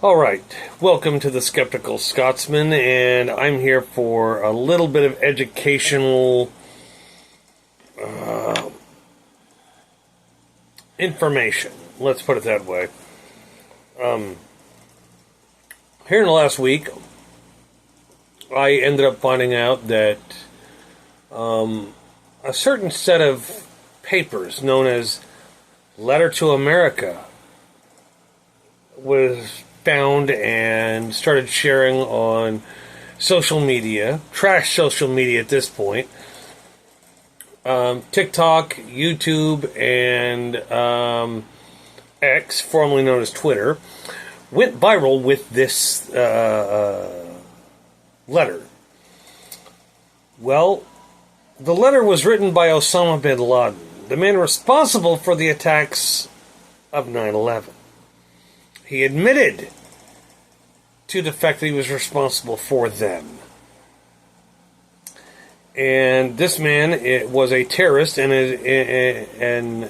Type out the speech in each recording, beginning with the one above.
Alright, welcome to the Sceptical Scotsman, and I'm here for a little bit of educational information. Let's put it that way. Here in the last week, I ended up finding out that a certain set of papers known as Letter to America was found and started sharing on social media, trash social media at this point. TikTok, YouTube, and X, formerly known as Twitter, went viral with this letter. Well, the letter was written by Osama bin Laden, the man responsible for the attacks of 9/11. He admitted to the fact that he was responsible for them. And this man was a terrorist and an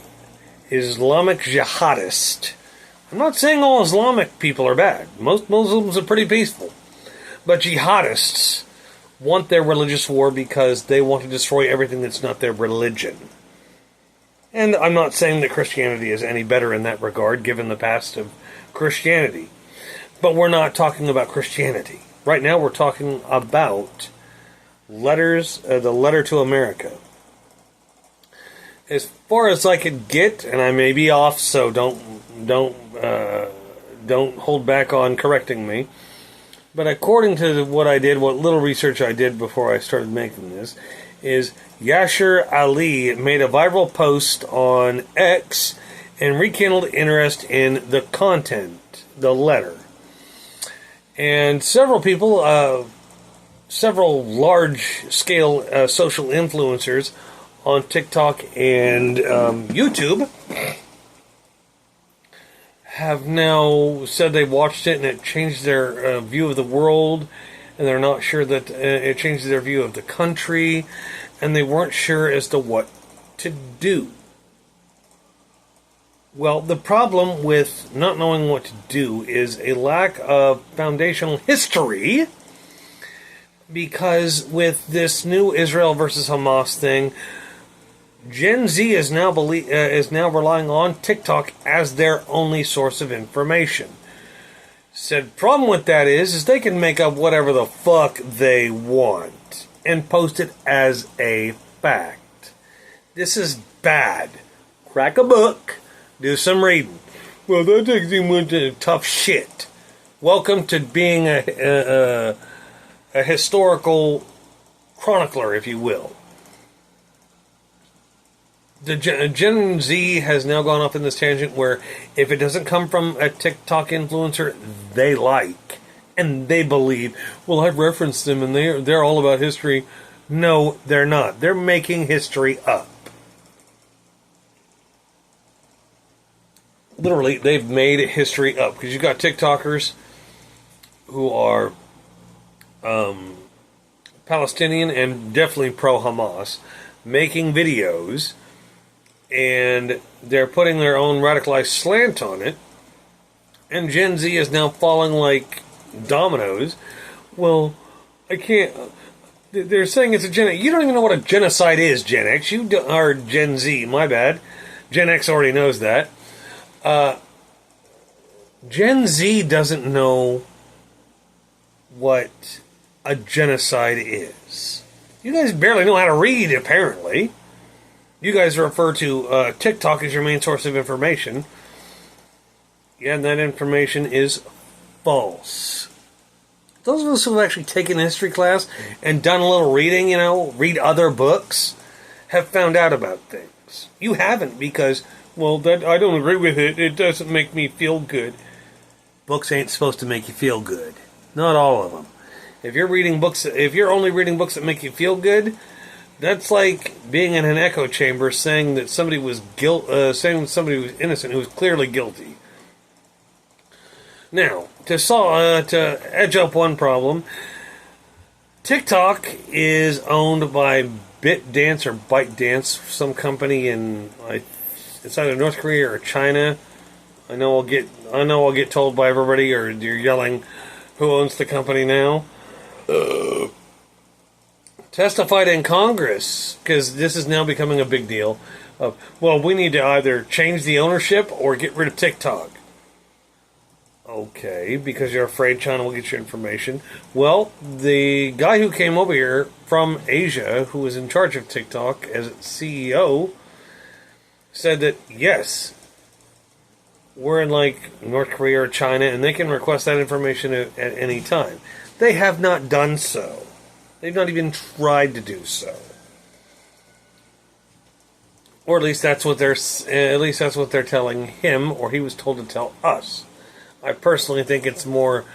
Islamic jihadist. I'm not saying all Islamic people are bad. Most Muslims are pretty peaceful. But jihadists want their religious war because they want to destroy everything that's not their religion. And I'm not saying that Christianity is any better in that regard, given the past of Christianity. But we're not talking about Christianity. Right now we're talking about the letter to America. As far as I could get, and I may be off, so don't hold back on correcting me. But according to what little research I did before I started making this, is Yashar Ali made a viral post on X and rekindled interest in the content, the letter. And several people, several large-scale social influencers on TikTok and YouTube have now said they watched it and it changed their view of the world, and they're not sure that it changed their view of the country, and they weren't sure as to what to do. Well, the problem with not knowing what to do is a lack of foundational history, because with this new Israel versus Hamas thing, Gen Z is now relying on TikTok as their only source of information. Said problem with that is they can make up whatever the fuck they want and post it as a fact. This is bad. Crack a book. Do some reading. Well, that takes him into tough shit. Welcome to being a historical chronicler, if you will. The Gen Z has now gone off in this tangent where if it doesn't come from a TikTok influencer they like and they believe, well, I've referenced them and they're all about history. No, they're not. They're making history up. Literally, they've made history up. Because you've got TikTokers who are Palestinian and definitely pro-Hamas making videos, and they're putting their own radicalized slant on it, and Gen Z is now falling like dominoes. Well, I can't... They're saying it's a genocide. You don't even know what a genocide is, Gen X. You are Gen Z, my bad. Gen X already knows that. Gen Z doesn't know what a genocide is. You guys barely know how to read, apparently. You guys refer to TikTok as your main source of information. Yeah, and that information is false. Those of us who have actually taken a history class and done a little reading, read other books, have found out about things. You haven't because, well, that I don't agree with it. It doesn't make me feel good. Books ain't supposed to make you feel good. Not all of them. If you're only reading books that make you feel good, that's like being in an echo chamber saying that somebody was innocent who was clearly guilty. Now, to edge up one problem, TikTok is owned by BitDance or ByteDance, some company in it's either North Korea or China. I know I'll get told by everybody, or you're yelling, who owns the company now? Testified in Congress, because this is now becoming a big deal. Well, we need to either change the ownership or get rid of TikTok. Okay, because you're afraid China will get your information. Well, the guy who came over here from Asia, who was in charge of TikTok as its CEO, said that, yes, we're in like North Korea or China, and they can request that information at any time. They have not done so. They've not even tried to do so. Or at least that's what they're telling him, or he was told to tell us. I personally think it's more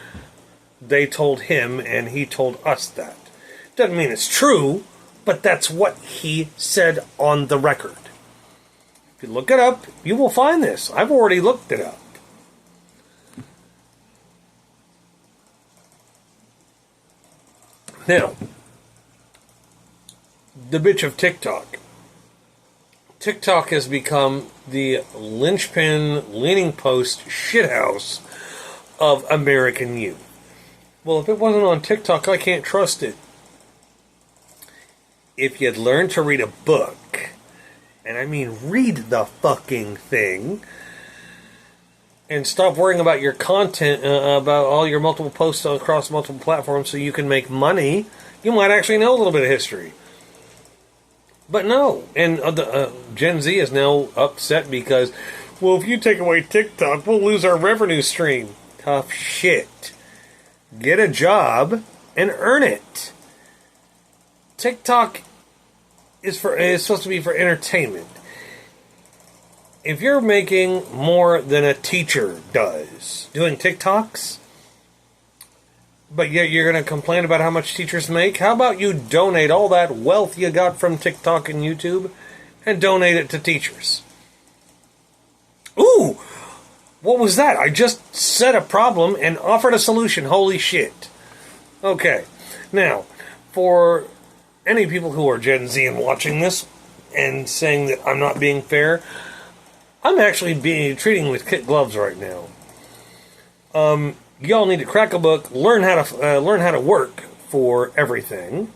they told him and he told us that. Doesn't mean it's true, but that's what he said on the record. If you look it up, you will find this. I've already looked it up. Now, the bitch of TikTok. TikTok has become the linchpin, leaning post, shithouse of American youth. Well, if it wasn't on TikTok, I can't trust it. If you'd learn to read a book, and I mean read the fucking thing, and stop worrying about your content, about all your multiple posts across multiple platforms so you can make money, you might actually know a little bit of history. But no, and Gen Z is now upset because, well, if you take away TikTok, we'll lose our revenue stream. Tough shit. Get a job and earn it. TikTok is supposed to be for entertainment. If you're making more than a teacher does doing TikToks, but yet you're going to complain about how much teachers make, how about you donate all that wealth you got from TikTok and YouTube and donate it to teachers? Ooh! What was that? I just said a problem and offered a solution. Holy shit. Okay. Now, for any people who are Gen Z and watching this and saying that I'm not being fair, I'm actually treating with kid gloves right now. Y'all need to crack a book, learn how to work for everything,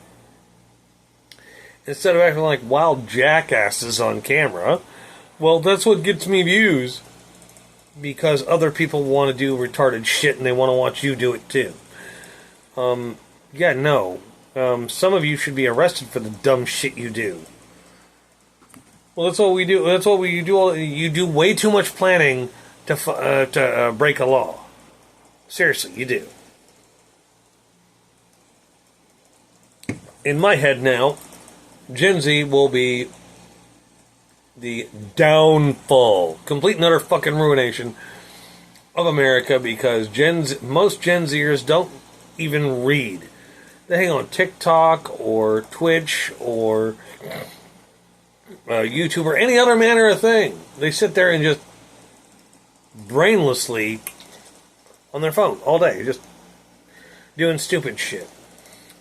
instead of acting like wild jackasses on camera. Well, that's what gets me views, because other people want to do retarded shit and they want to watch you do it too. Some of you should be arrested for the dumb shit you do. Well, that's what we do. That's what we do. You do way too much planning to break a law. Seriously, you do. In my head now, Gen Z will be the downfall, complete and utter fucking ruination of America, because most Gen Zers don't even read. They hang on TikTok or Twitch or YouTube or any other manner of thing. They sit there and just brainlessly on their phone all day, just doing stupid shit.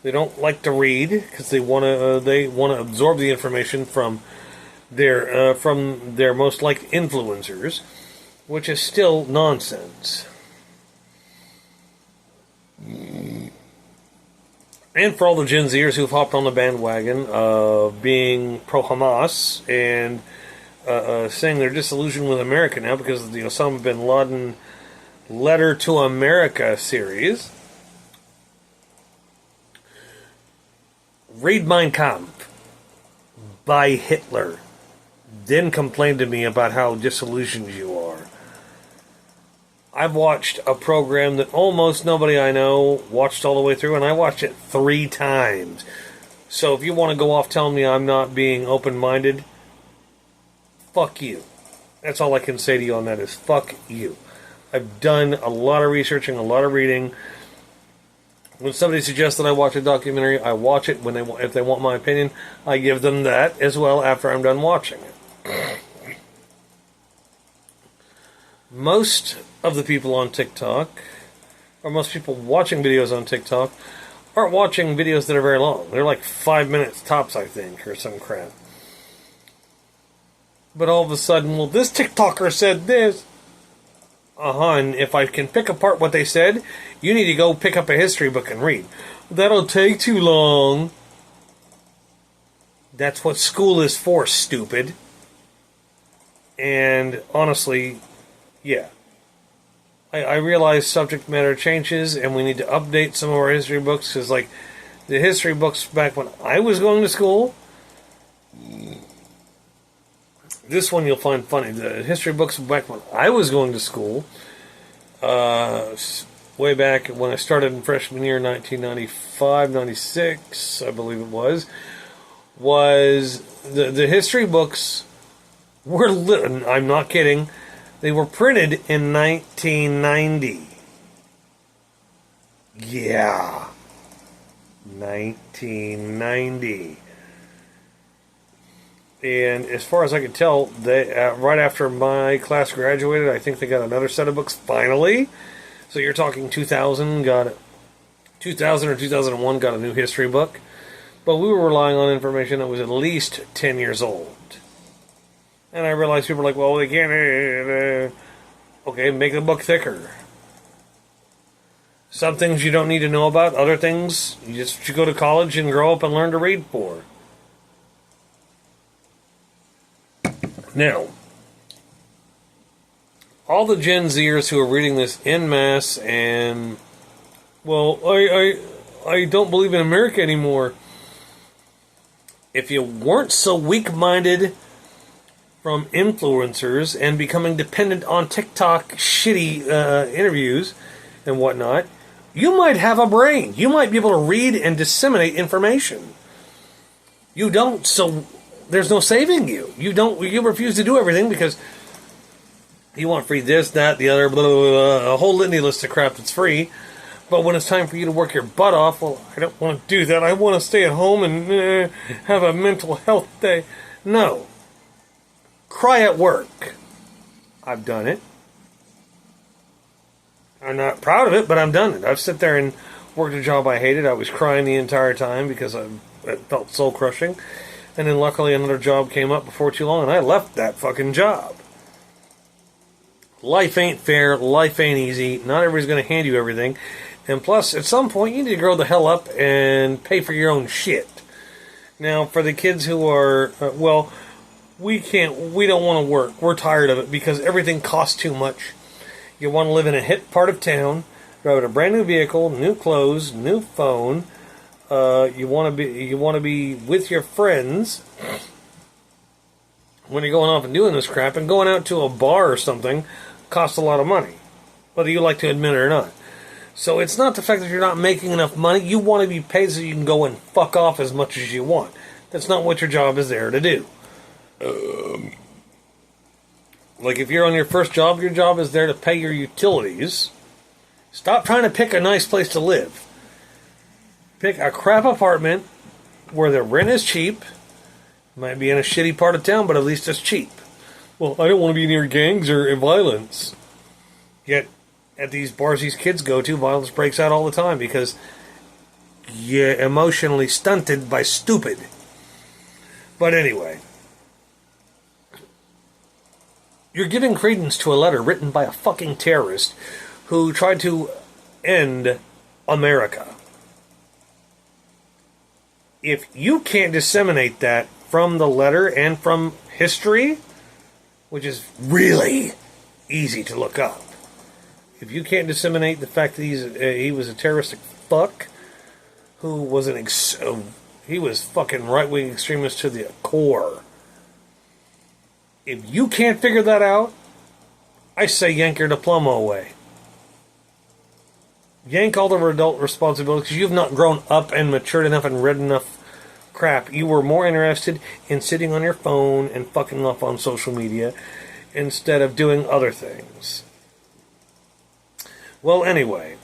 They don't like to read because they want to absorb the information from their most liked influencers, which is still nonsense. And for all the Gen Zers who've hopped on the bandwagon of being pro-Hamas and saying they're disillusioned with America now because of the Osama bin Laden Letter to America series, read Mein Kampf by Hitler. Then complain to me about how disillusioned you are. I've watched a program that almost nobody I know watched all the way through, and I watched it 3 times. So if you want to go off telling me I'm not being open-minded, fuck you. That's all I can say to you on that is fuck you. I've done a lot of researching, a lot of reading. When somebody suggests that I watch a documentary, I watch it. If they want my opinion, I give them that as well after I'm done watching it. Most of the people on TikTok, or most people watching videos on TikTok, aren't watching videos that are very long. They're like 5 minutes tops, I think, or some crap. But all of a sudden, well, this TikToker said this. and if I can pick apart what they said, you need to go pick up a history book and read. That'll take too long. That's what school is for, stupid. And honestly, yeah. I realize subject matter changes and we need to update some of our history books because, like, the history books back when I was going to school, this one you'll find funny. The history books back when I was going to school, way back when I started in freshman year, 1995, 96, I believe it was the history books were, I'm not kidding, they were printed in 1990. Yeah. 1990. And as far as I could tell, they right after my class graduated, I think they got another set of books finally. So you're talking 2000 or 2001 got a new history book. But we were relying on information that was at least 10 years old. And I realized people were like, well, they can't... okay, make the book thicker. Some things you don't need to know about. Other things, you go to college and grow up and learn to read for. Now, all the Gen Zers who are reading this en masse and... well, I don't believe in America anymore. If you weren't so weak-minded from influencers and becoming dependent on TikTok shitty interviews and whatnot, you might have a brain. You might be able to read and disseminate information. You don't, so there's no saving you. You refuse to do everything because you want free this, that, the other, blah, blah, blah, a whole litany list of crap that's free. But when it's time for you to work your butt off, well, I don't want to do that. I want to stay at home and have a mental health day. No. Cry at work. I've done it. I'm not proud of it, but I've done it. I've sat there and worked a job I hated. I was crying the entire time because it felt soul crushing. And then luckily another job came up before too long and I left that fucking job. Life ain't fair. Life ain't easy. Not everybody's going to hand you everything. And plus, at some point, you need to grow the hell up and pay for your own shit. Now, for the kids who are, we don't want to work. We're tired of it because everything costs too much. You want to live in a hip part of town, drive a brand new vehicle, new clothes, new phone. You want to be with your friends when you're going off and doing this crap, and going out to a bar or something costs a lot of money, whether you like to admit it or not. So it's not the fact that you're not making enough money. You want to be paid so you can go and fuck off as much as you want. That's not what your job is there to do. Like if you're on your first job, your job is there to pay your utilities. Stop trying to pick a nice place to live. Pick a crap apartment where the rent is cheap. Might be in a shitty part of town, but at least it's cheap. Well, I don't want to be near gangs or violence. Yet, at these bars these kids go to, violence breaks out all the time because you're emotionally stunted by stupid. But anyway, you're giving credence to a letter written by a fucking terrorist who tried to end America. If you can't disseminate that from the letter and from history, which is really easy to look up, if you can't disseminate the fact that he was a terroristic fuck who was he was fucking right-wing extremist to the core. If you can't figure that out, I say yank your diploma away. Yank all the adult responsibilities because you've not grown up and matured enough and read enough crap. You were more interested in sitting on your phone and fucking off on social media instead of doing other things. Well, anyway,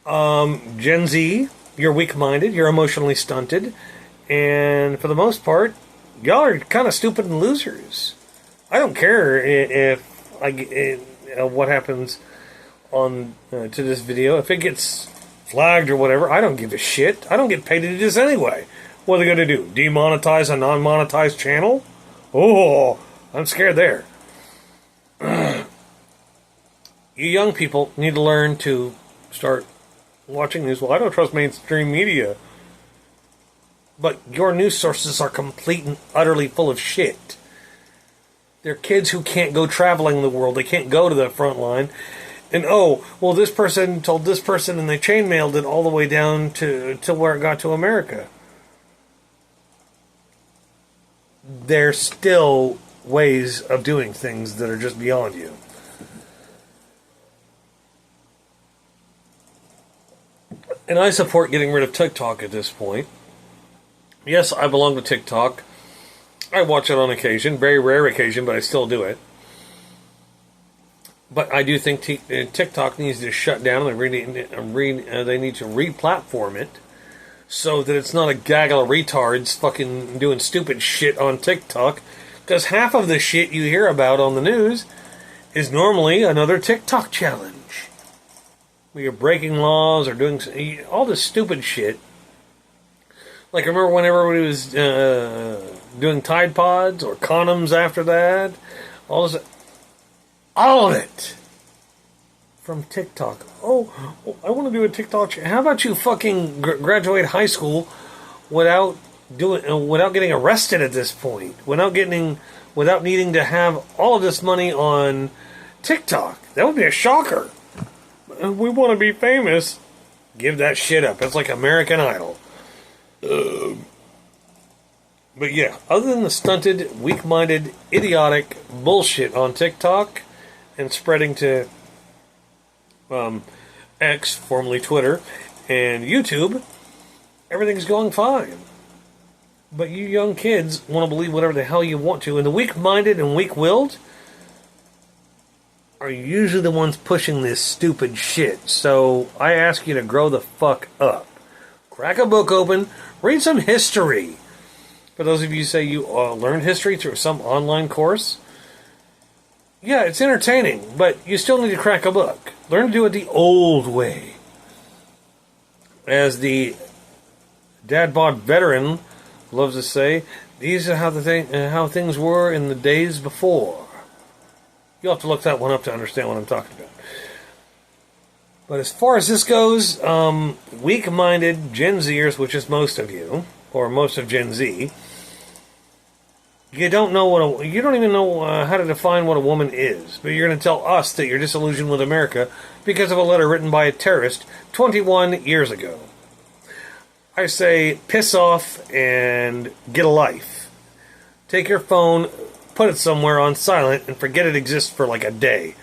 Gen Z, you're weak-minded, you're emotionally stunted, and for the most part, y'all are kind of stupid and losers. I don't care if what happens on to this video. If it gets flagged or whatever, I don't give a shit. I don't get paid to do this anyway. What are they going to do? Demonetize a non-monetized channel? Oh, I'm scared there. You young people need to learn to start watching news. Well, I don't trust mainstream media. But your news sources are complete and utterly full of shit. They're kids who can't go traveling the world. They can't go to the front line. And this person told this person and they chainmailed it all the way down to where it got to America. There's still ways of doing things that are just beyond you. And I support getting rid of TikTok at this point. Yes, I belong to TikTok. I watch it on occasion, very rare occasion, but I still do it. But I do think TikTok needs to shut down. They need to re-platform it so that it's not a gaggle of retards fucking doing stupid shit on TikTok. Because half of the shit you hear about on the news is normally another TikTok challenge. Where you're breaking laws or doing all this stupid shit. Like, I remember when everybody was doing Tide Pods or condoms after that. All of it. From TikTok. Oh, I want to do a TikTok. How about you fucking graduate high school without getting arrested at this point? Without needing to have all of this money on TikTok. That would be a shocker. We want to be famous. Give that shit up. It's like American Idol. But yeah, other than the stunted, weak-minded, idiotic bullshit on TikTok and spreading to X, formerly Twitter, and YouTube, everything's going fine. But you young kids want to believe whatever the hell you want to, and the weak-minded and weak-willed are usually the ones pushing this stupid shit. So I ask you to grow the fuck up. Crack a book open, read some history. For those of you who say you learned history through some online course, yeah, it's entertaining, but you still need to crack a book. Learn to do it the old way. As the dad bod veteran loves to say, these are how things were in the days before. You'll have to look that one up to understand what I'm talking about. But as far as this goes, weak-minded Gen Zers, which is most of you, or most of Gen Z, you don't even know how to define what a woman is. But you're going to tell us that you're disillusioned with America because of a letter written by a terrorist 21 years ago. I say, piss off and get a life. Take your phone, put it somewhere on silent, and forget it exists for like a day.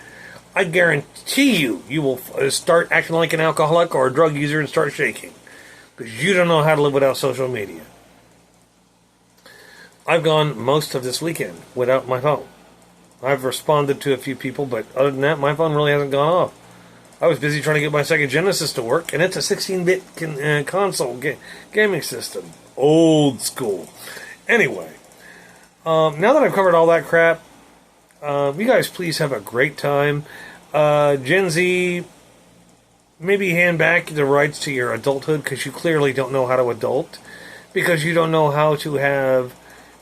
I guarantee you will start acting like an alcoholic or a drug user and start shaking. Because you don't know how to live without social media. I've gone most of this weekend without my phone. I've responded to a few people, but other than that, my phone really hasn't gone off. I was busy trying to get my Sega Genesis to work, and it's a 16-bit console gaming system. Old school. Anyway, now that I've covered all that crap, you guys please have a great time. Gen Z, maybe hand back the rights to your adulthood because you clearly don't know how to adult. Because you don't know how to have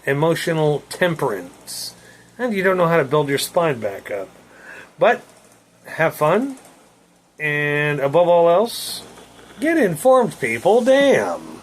emotional temperance. And you don't know how to build your spine back up. But have fun. And above all else, get informed, people. Damn.